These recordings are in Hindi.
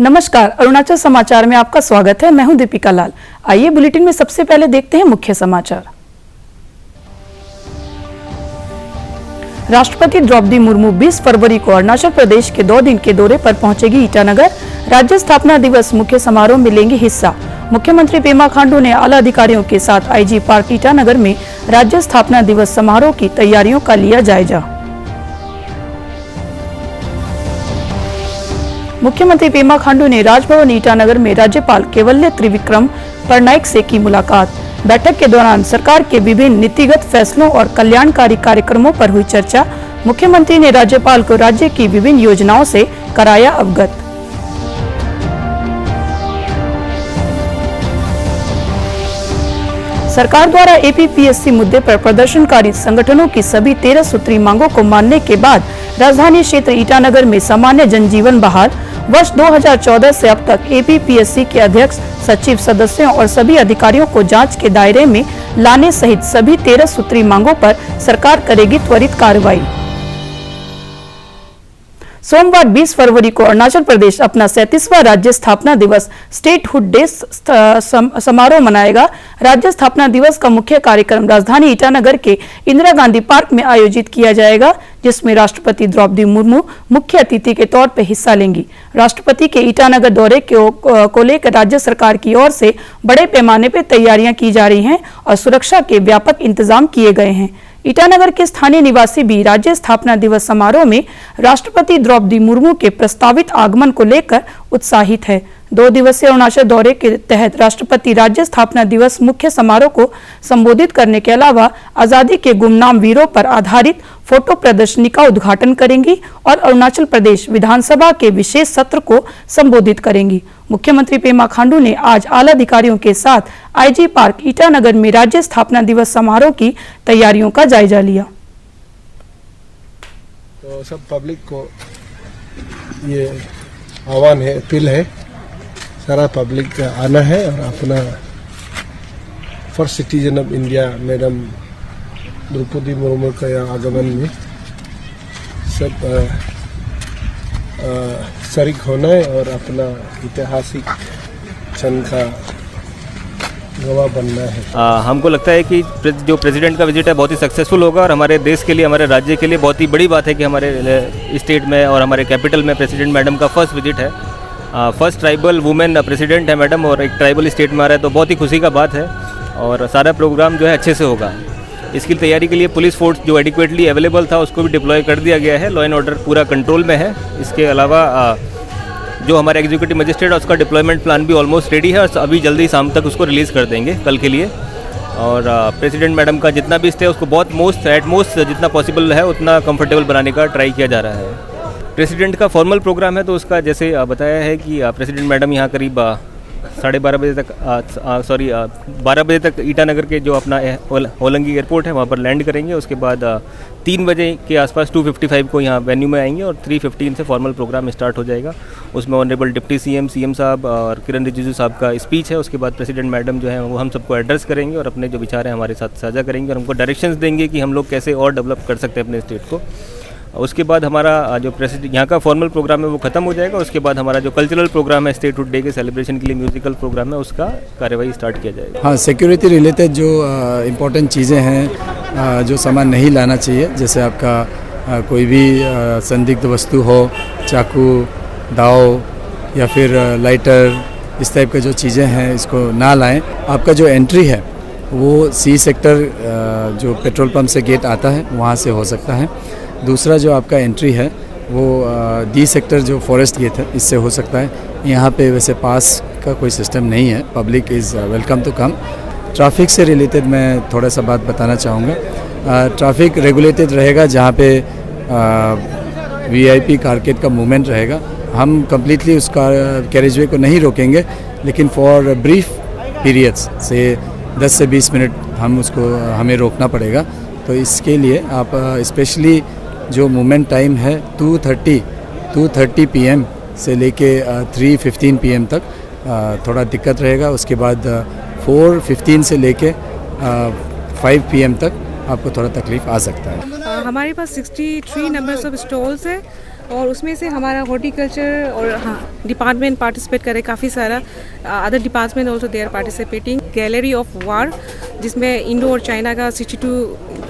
नमस्कार, अरुणाचल समाचार में आपका स्वागत है। मैं हूं दीपिका लाल। आइए बुलेटिन में सबसे पहले देखते हैं मुख्य समाचार। राष्ट्रपति द्रौपदी मुर्मू 20 फरवरी को अरुणाचल प्रदेश के 2 दिन के दौरे पर पहुंचेगी ईटानगर। राज्य स्थापना दिवस मुख्य समारोह में लेंगे हिस्सा। मुख्यमंत्री पेमा खांडू ने आला अधिकारियों के साथ आईजी पार्क ईटानगर में राज्य स्थापना दिवस समारोह की तैयारियों का लिया जायजा। मुख्यमंत्री पेमा खांडू ने राजभवन ईटानगर में राज्यपाल केवल्य त्रिविक्रम पटनायक से की मुलाकात। बैठक के दौरान सरकार के विभिन्न नीतिगत फैसलों और कल्याणकारी कार्यक्रमों पर हुई चर्चा। मुख्यमंत्री ने राज्यपाल को राज्य की विभिन्न योजनाओं से कराया अवगत। सरकार द्वारा एपीपीएससी मुद्दे पर प्रदर्शनकारी संगठनों की सभी 13 सूत्री मांगों को मानने के बाद राजधानी क्षेत्र ईटानगर में सामान्य जनजीवन बहाल। वर्ष 2014 से अब तक एपीपीएससी के अध्यक्ष, सचिव, सदस्यों और सभी अधिकारियों को जांच के दायरे में लाने सहित सभी 13 सूत्री मांगों पर सरकार करेगी त्वरित कार्रवाई। सोमवार 20 फरवरी को अरुणाचल प्रदेश अपना 37वां राज्य स्थापना दिवस स्टेटहुड डे समारोह मनाएगा। राज्य स्थापना दिवस का मुख्य कार्यक्रम राजधानी ईटानगर के इंदिरा गांधी पार्क में आयोजित किया जाएगा, जिसमें राष्ट्रपति द्रौपदी मुर्मू मुख्य अतिथि के तौर पर हिस्सा लेंगी। राष्ट्रपति के ईटानगर दौरे को लेकर राज्य सरकार की ओर से बड़े पैमाने पर तैयारियां की जा रही हैं और सुरक्षा के व्यापक इंतजाम किए गए हैं। ईटानगर के स्थानीय निवासी भी राज्य स्थापना दिवस समारोह में राष्ट्रपति द्रौपदी मुर्मू के प्रस्तावित आगमन को लेकर उत्साहित है। 2 दिवसीय अरुणाचल दौरे के तहत राष्ट्रपति राज्य स्थापना दिवस मुख्य समारोह को संबोधित करने के अलावा आजादी के गुमनाम वीरों पर आधारित फोटो प्रदर्शनी का उद्घाटन करेंगी और अरुणाचल प्रदेश विधानसभा के विशेष सत्र को संबोधित करेंगी। मुख्यमंत्री पेमा खांडू ने आज आला अधिकारियों के साथ आईजी पार्क ईटानगर में राज्य स्थापना दिवस समारोह की तैयारियों का जायजा लिया। तो सब पब्लिक को ये आह्वान है, अपील है, सारा पब्लिक का आना है और अपना first citizen of India madam Draupadi Murmu का आगमन में सब शरीक होना है और अपना ऐतिहासिक क्षण का गवाह बनना है। हमको लगता है कि जो प्रेसिडेंट का विजिट है बहुत ही सक्सेसफुल होगा और हमारे देश के लिए, हमारे राज्य के लिए बहुत ही बड़ी बात है कि हमारे स्टेट में और हमारे कैपिटल में प्रेसिडेंट मैडम का फर्स्ट विजिट है। फर्स्ट ट्राइबल वुमेन प्रेसिडेंट है मैडम और एक ट्राइबल स्टेट में आ रहा है, तो बहुत ही खुशी का बात है और सारा प्रोग्राम जो है अच्छे से होगा। इसकी तैयारी के लिए पुलिस फोर्स जो एडिक्वेटली अवेलेबल था उसको भी डिप्लॉय कर दिया गया है। लॉ एंड ऑर्डर पूरा कंट्रोल में है। इसके अलावा जो हमारे एग्जीक्यूटिव मजिस्ट्रेट है उसका डिप्लॉयमेंट प्लान भी ऑलमोस्ट रेडी है और अभी जल्दी शाम तक उसको रिलीज़ कर देंगे कल के लिए। और प्रेसिडेंट मैडम का जितना भी स्टे है उसको बहुत एट मोस्ट जितना पॉसिबल है उतना कंफर्टेबल बनाने का ट्राई किया जा रहा है। प्रेसिडेंट का फॉर्मल प्रोग्राम है तो उसका जैसे बताया है कि प्रेसिडेंट मैडम यहाँ करीब 12:30 बजे तक 12 बजे तक ईटानगर के जो अपना होलंगी एयरपोर्ट है वहाँ पर लैंड करेंगे। उसके बाद 3 बजे के आसपास 2:55 को यहाँ वेन्यू में आएंगे और 3:15 से फॉर्मल प्रोग्राम स्टार्ट हो जाएगा। उसमें ऑनरेबल डिप्टी सीएम साहब और किरण रिजिजू साहब का स्पीच है। उसके बाद प्रेसिडेंट मैडम जो है वो हम सबको एड्रेस करेंगे और अपने जो विचार हैं हमारे साथ साझा करेंगे और हमको डायरेक्शंस देंगे कि हम लोग कैसे और डेवलप कर सकते हैं अपने स्टेट को। उसके बाद हमारा जो प्रेसिडेंट यहाँ का फॉर्मल प्रोग्राम है वो ख़त्म हो जाएगा। उसके बाद हमारा जो कल्चरल प्रोग्राम है स्टेटहुड डे के सेलिब्रेशन के लिए म्यूजिकल प्रोग्राम है उसका कार्यवाही स्टार्ट किया जाएगा। हाँ, सिक्योरिटी रिलेटेड जो इम्पोर्टेंट चीज़ें हैं, जो सामान नहीं लाना चाहिए, जैसे आपका कोई भी संदिग्ध वस्तु हो, चाकू, दाव या फिर लाइटर, इस टाइप के जो चीज़ें हैं इसको ना लाएं। आपका जो एंट्री है वो सी सेक्टर जो पेट्रोल पंप से गेट आता है वहाँ से हो सकता है। दूसरा जो आपका एंट्री है वो डी सेक्टर जो फॉरेस्ट गेट है इससे हो सकता है। यहाँ पे वैसे पास का कोई सिस्टम नहीं है। Public is welcome to come. Traffic से रिलेटेड मैं थोड़ा सा बात बताना चाहूँगा। ट्रैफिक रेगुलेटेड रहेगा, जहाँ पे वीआईपी कारकेट का मूवमेंट रहेगा। हम कम्प्लीटली उसका कैरेजवे को नहीं रोकेंगे, लेकिन फॉर ब्रीफ पीरियड्स से 10 से 20 मिनट हमें रोकना पड़ेगा। तो इसके लिए आप स्पेशली जो मूवमेंट टाइम है 2:30 PM से लेके 3:15 PM तक थोड़ा दिक्कत रहेगा। उसके बाद 4:15 से लेके 5 PM तक आपको थोड़ा तकलीफ आ सकता है। हमारे पास 63 नंबर्स ऑफ स्टॉल्स है और उसमें से हमारा हॉर्टिकल्चर और हाँ डिपार्टमेंट पार्टिसिपेट करे काफ़ी सारा, other department also they are participating. Gallery of war जिसमें इंडो और चाइना का 62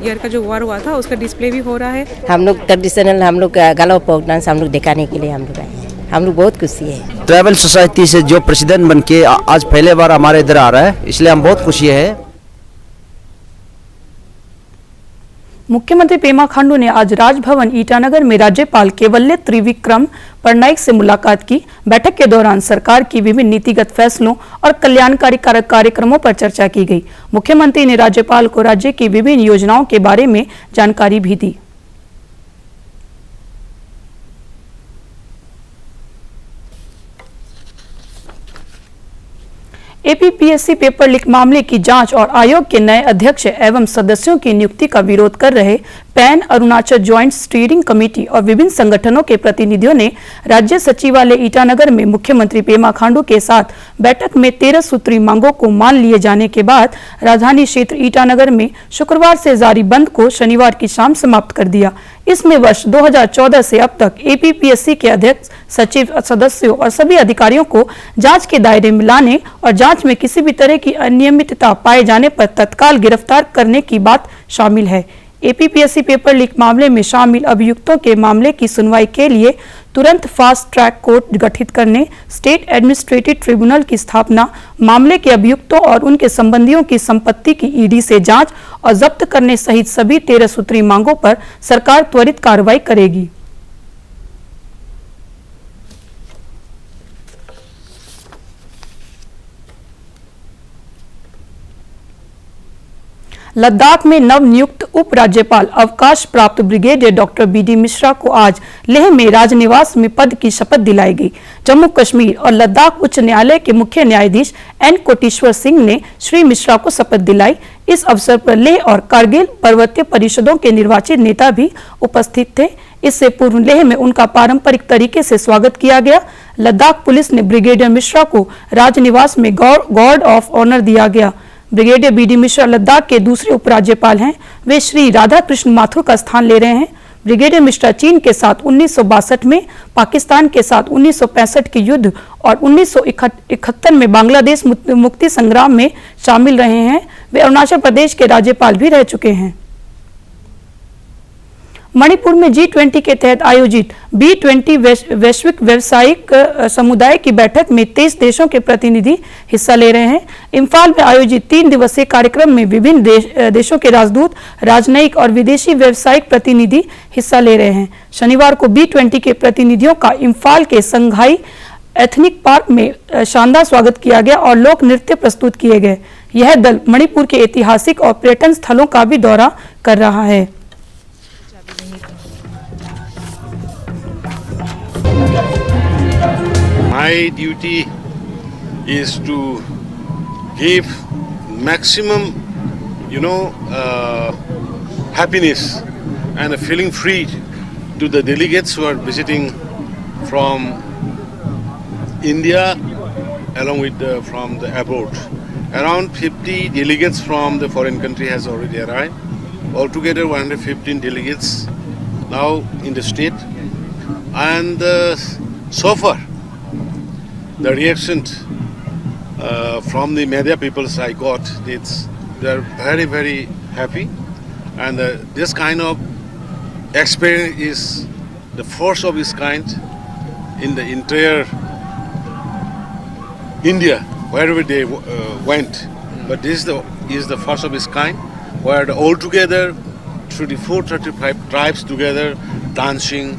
ईयर का जो वार हुआ था उसका डिस्प्ले भी हो रहा है। हम लोग ट्रेडिशनल हम लोग गालो फोक डांस हम लोग दिखाने के लिए हम लोग आए हैं। हम लोग बहुत खुशी है। ट्राइबल सोसाइटी से जो प्रेसिडेंट बन के आज पहले बार हमारे इधर आ रहा है, इसलिए हम बहुत खुशी है। मुख्यमंत्री पेमा खांडू ने आज राजभवन ईटानगर में राज्यपाल केवल्य त्रिविक्रम पटनायक से मुलाकात की। बैठक के दौरान सरकार की विभिन्न नीतिगत फैसलों और कल्याणकारी कार्यक्रमों पर चर्चा की गई। मुख्यमंत्री ने राज्यपाल को राज्य की विभिन्न योजनाओं के बारे में जानकारी भी दी। एपीपीएससी पेपर लीक मामले की जांच और आयोग के नए अध्यक्ष एवं सदस्यों की नियुक्ति का विरोध कर रहे pan Arunachal joint steering committee और विभिन्न संगठनों के प्रतिनिधियों ने राज्य सचिवालय ईटानगर में मुख्यमंत्री पेमा खांडू के साथ बैठक में 13 सूत्री मांगों को मान लिए जाने के बाद राजधानी क्षेत्र ईटानगर में शुक्रवार से जारी बंद को शनिवार की शाम समाप्त कर दिया। इसमें वर्ष 2014 से अब तक एपीपीएससी के अध्यक्ष, सचिव, सदस्यों और सभी अधिकारियों को जांच के दायरे में लाने और जांच में किसी भी तरह की अनियमितता पाए जाने पर तत्काल गिरफ्तार करने की बात शामिल है। एपीपीएससी पेपर लीक मामले में शामिल अभियुक्तों के मामले की सुनवाई के लिए तुरंत फास्ट ट्रैक कोर्ट गठित करने, स्टेट एडमिनिस्ट्रेटिव ट्रिब्यूनल की स्थापना, मामले के अभियुक्तों और उनके संबंधियों की संपत्ति की ईडी से जांच और जब्त करने सहित सभी 13 सूत्री मांगों पर सरकार त्वरित कार्रवाई करेगी। लद्दाख में नवनियुक्त उप राज्यपाल अवकाश प्राप्त ब्रिगेडियर डॉक्टर बीडी मिश्रा को आज लेह में राजनिवास में पद की शपथ दिलाई गई। जम्मू कश्मीर और लद्दाख उच्च न्यायालय के मुख्य न्यायाधीश एन कोटेश्वर सिंह ने श्री मिश्रा को शपथ दिलाई। इस अवसर पर लेह और कारगिल पर्वतीय परिषदों के निर्वाचित नेता भी उपस्थित थे। इससे पूर्व लेह में उनका पारंपरिक तरीके से स्वागत किया गया। लद्दाख पुलिस ने ब्रिगेडियर मिश्रा को राजनिवास में गार्ड ऑफ ऑनर दिया गया। ब्रिगेडियर बीडी मिश्रा लद्दाख के दूसरे उपराज्यपाल हैं। वे श्री राधा कृष्ण माथुर का स्थान ले रहे हैं। ब्रिगेडियर मिश्रा चीन के साथ 1962 में, पाकिस्तान के साथ 1965 के युद्ध और 1971 में बांग्लादेश मुक्ति संग्राम में शामिल रहे हैं। वे अरुणाचल प्रदेश के राज्यपाल भी रह चुके हैं। मणिपुर में G20 के तहत आयोजित B20 वैश्विक व्यावसायिक समुदाय की बैठक में 23 देशों के प्रतिनिधि हिस्सा ले रहे हैं। इम्फाल में आयोजित 3 दिवसीय कार्यक्रम में विभिन्न देशों के राजदूत, राजनयिक और विदेशी व्यावसायिक प्रतिनिधि हिस्सा ले रहे हैं। शनिवार को B20 के प्रतिनिधियों का इम्फाल के संघाई एथनिक पार्क में शानदार स्वागत किया गया और लोक नृत्य प्रस्तुत किए गए। यह दल मणिपुर के ऐतिहासिक और पर्यटन स्थलों का भी दौरा कर रहा है। My duty is to give maximum, happiness and feeling free to the delegates who are visiting from India along with from the abroad. Around 50 delegates from the foreign country has already arrived. Altogether 115 delegates now in the state. And so far, the reaction from the media peoples I got, they are very, very happy. And this kind of experience is the first of its kind in the entire India, wherever they went. But this is the first of its kind, where all together, 34-35 tribes together, dancing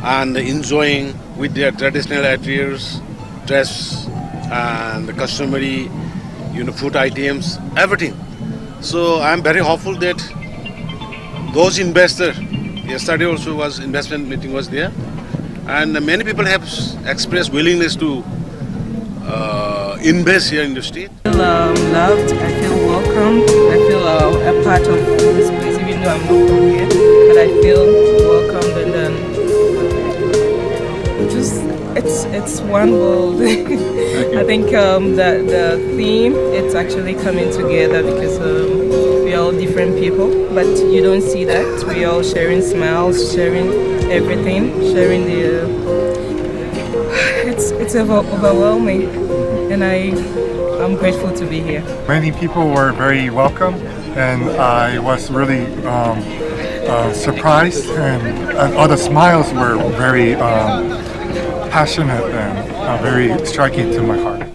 and enjoying with their traditional attires, dress, and the customary, food items, everything. So I'm very hopeful that those investors, yesterday also was investment meeting was there, and many people have expressed willingness to invest here in the state. I feel loved, I feel welcomed, I feel a part of this place, even though I'm not from here, but I feel welcomed and then it's one world. I think that the theme, it's actually coming together because We are all different people, but you don't see that. We are all sharing smiles, sharing everything, sharing the. It's overwhelming, and I'm grateful to be here. Many people were very welcome, and I was really surprised, and all the smiles were very passionate and very striking to my heart.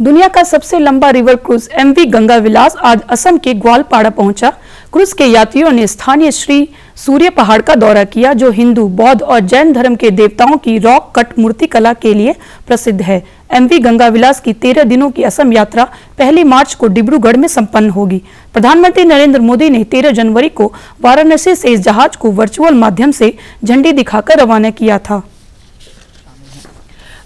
दुनिया का सबसे लंबा रिवर क्रूज एमवी गंगा विलास आज असम के ग्वालपाड़ा पहुंचा। क्रूज के यात्रियों ने स्थानीय श्री सूर्य पहाड़ का दौरा किया, जो हिंदू, बौद्ध और जैन धर्म के देवताओं की रॉक कट मूर्ति कला के लिए प्रसिद्ध है। एमवी गंगा विलास की 13 दिनों की असम यात्रा 1 मार्च को डिब्रूगढ़ में संपन्न होगी। प्रधानमंत्री नरेंद्र मोदी ने 13 जनवरी को वाराणसी से इस जहाज को वर्चुअल माध्यम से झंडी दिखाकर रवाना किया था।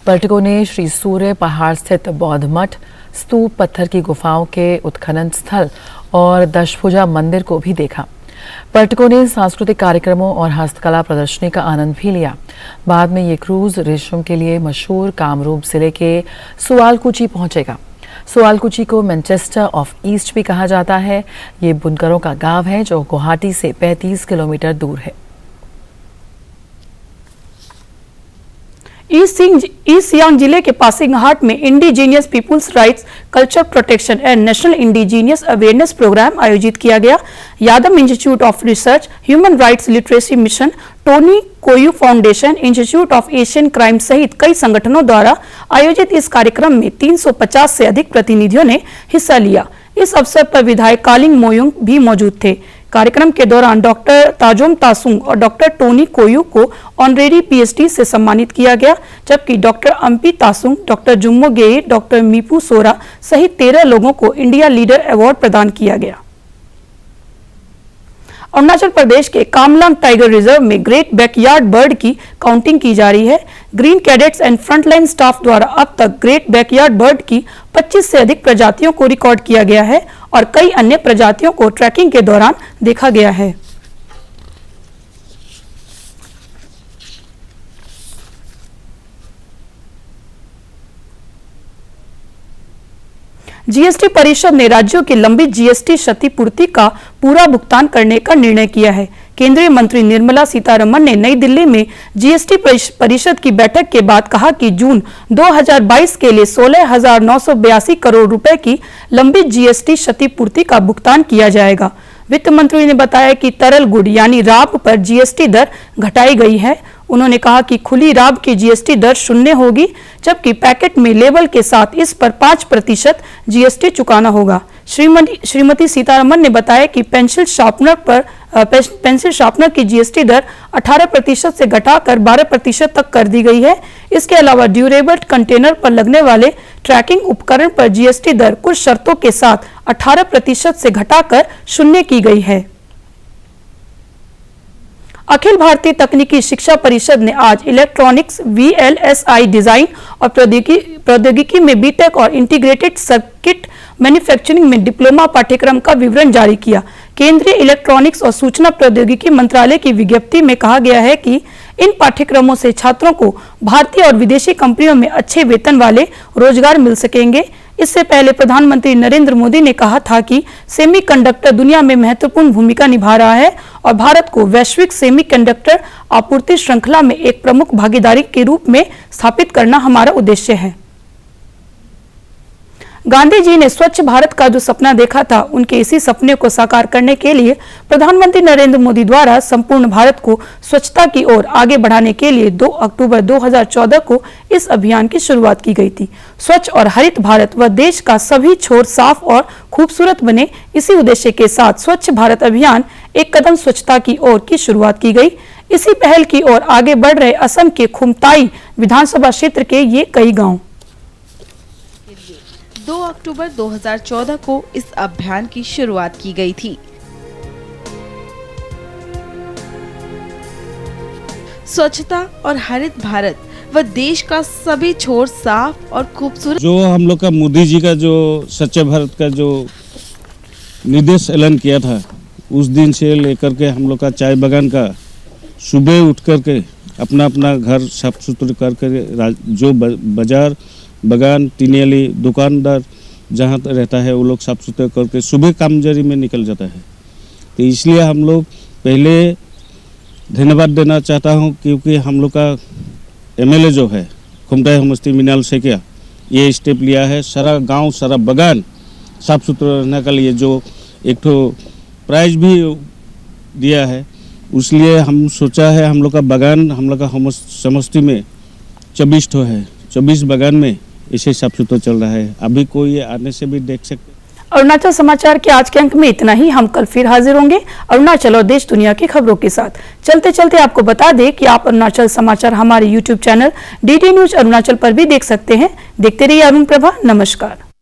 पर्यटकों ने श्री सूर्य पहाड़ स्थित बौद्ध मठ, स्तूप, पत्थर की गुफाओं के उत्खनन स्थल और दशभुजा मंदिर को भी देखा। पर्यटकों ने सांस्कृतिक कार्यक्रमों और हस्तकला प्रदर्शनी का आनंद भी लिया। बाद में ये क्रूज रेशम के लिए मशहूर कामरूप जिले के सुआलकुची पहुंचेगा। सुआलकुची को मैनचेस्टर ऑफ ईस्ट भी कहा जाता है। ये बुनकरों का गांव है जो गुवाहाटी से 35 किलोमीटर दूर है। ईस्ट सियांग जिले के पासीघाट में indigenous peoples rights culture protection and national indigenous awareness programme आयोजित किया गया। Yadav institute of research, human rights literacy mission, Tony Koyu foundation, institute of Asian crime सहित कई संगठनों द्वारा आयोजित इस कार्यक्रम में 350 से अधिक प्रतिनिधियों ने हिस्सा लिया। इस अवसर पर विधायक कालिंग मोयोंग भी मौजूद थे। कार्यक्रम के दौरान डॉक्टर ताजोम तासुंग और डॉक्टर टोनी कोयू को ऑनरेरी पीएचडी से सम्मानित किया गया, जबकि डॉक्टर अम्पी तासुंग, डॉक्टर जुम्मो गेई, डॉक्टर मीपू सोरा सहित 13 लोगों को इंडिया लीडर अवार्ड प्रदान किया गया। अरुणाचल प्रदेश के कामलांग टाइगर रिजर्व में ग्रेट बैकयार्ड बर्ड की काउंटिंग की जा रही है। Green cadets and frontline staff द्वारा अब तक ग्रेट बैकयार्ड बर्ड की 25 से अधिक प्रजातियों को रिकॉर्ड किया गया है और कई अन्य प्रजातियों को ट्रैकिंग के दौरान देखा गया है। जीएसटी परिषद ने राज्यों की लंबित जीएसटी क्षतिपूर्ति का पूरा भुगतान करने का निर्णय किया है। केंद्रीय मंत्री निर्मला सीतारमण ने नई दिल्ली में जीएसटी परिषद की बैठक के बाद कहा कि जून 2022 के लिए 16,982 करोड़ रुपए की लंबित जीएसटी क्षतिपूर्ति का भुगतान किया जाएगा। वित्त मंत्री ने बताया कि तरल गुड़ यानी राब पर जीएसटी दर घटाई गई है। उन्होंने कहा कि खुली राब की जीएसटी दर 0 होगी, जबकि पैकेट में लेबल के साथ इस पर 5% जीएसटी चुकाना होगा। श्रीमती सीतारमण ने बताया कि पेंसिल शार्पनर की जीएसटी दर 18% से घटाकर 12% तक कर दी गई है। इसके अलावा ड्यूरेबल कंटेनर पर लगने वाले ट्रैकिंग उपकरण पर जीएसटी दर कुछ शर्तों के साथ 18% से घटाकर 0 की गई है। अखिल भारतीय तकनीकी शिक्षा परिषद ने आज इलेक्ट्रॉनिक्स, वीएलएसआई डिजाइन और प्रौद्योगिकी में बीटेक और इंटीग्रेटेड सर्किट मैन्युफैक्चरिंग में डिप्लोमा पाठ्यक्रम का विवरण जारी किया। केंद्रीय इलेक्ट्रॉनिक्स और सूचना प्रौद्योगिकी मंत्रालय की विज्ञप्ति में कहा गया है कि इन पाठ्यक्रमों से छात्रों को भारतीय और विदेशी कंपनियों में अच्छे वेतन वाले रोजगार मिल सकेंगे। इससे पहले प्रधानमंत्री नरेंद्र मोदी ने कहा था कि सेमीकंडक्टर दुनिया में महत्वपूर्ण भूमिका निभा रहा है और भारत को वैश्विक सेमीकंडक्टर आपूर्ति श्रृंखला में एक प्रमुख भागीदारी के रूप में स्थापित करना हमारा उद्देश्य है। गांधी जी ने स्वच्छ भारत का जो सपना देखा था, उनके इसी सपने को साकार करने के लिए प्रधानमंत्री नरेंद्र मोदी द्वारा संपूर्ण भारत को स्वच्छता की ओर आगे बढ़ाने के लिए 2 अक्टूबर 2014 को इस अभियान की शुरुआत की गई थी। स्वच्छ और हरित भारत व देश का सभी छोर साफ और खूबसूरत बने, इसी उद्देश्य के साथ स्वच्छ भारत अभियान एक कदम स्वच्छता की ओर की शुरुआत की गई। इसी पहल की ओर आगे बढ़ रहे असम के खुमताई विधानसभा क्षेत्र के ये कई गाँव 2 अक्टूबर 2014 को इस अभियान की शुरुआत की गई थी। स्वच्छता और हरित भारत व देश का सभी छोर साफ और खूबसूरत। जो हम लोग का मोदी जी का जो स्वच्छ भारत का जो निर्देश ऐलान किया था, उस दिन से लेकर के हम लोग का चाय बागान का सुबह उठ करके अपना अपना घर साफ सुथरा करके जो बाजार, बागान, टिनियाली, दुकानदार जहाँ रहता है वो लोग साफ सुथरा करके सुबह कामजारी में निकल जाता है। तो इसलिए हम लोग पहले धन्यवाद देना चाहता हूँ, क्योंकि हम लोग का एमएलए जो है खुमटाई समष्टि मिनाल शेखिया ये स्टेप लिया है। सारा गांव सारा बगान साफ सुथरा रहने के लिए जो एक ठो प्राइज भी दिया है, उसलिए हम सोचा है हम लोग का बगान हम लोग का समष्टि में 24 ठो है, 24 बगान में ऐसे साफ सुथरा चल रहा है। अभी कोई आने से भी देख सकते। अरुणाचल समाचार के आज के अंक में इतना ही। हम कल फिर हाजिर होंगे अरुणाचल और देश दुनिया की खबरों के साथ। चलते चलते आपको बता दें कि आप अरुणाचल समाचार हमारे YouTube channel DD news Arunachal पर भी देख सकते हैं। देखते रहिए अरुण प्रभा। नमस्कार।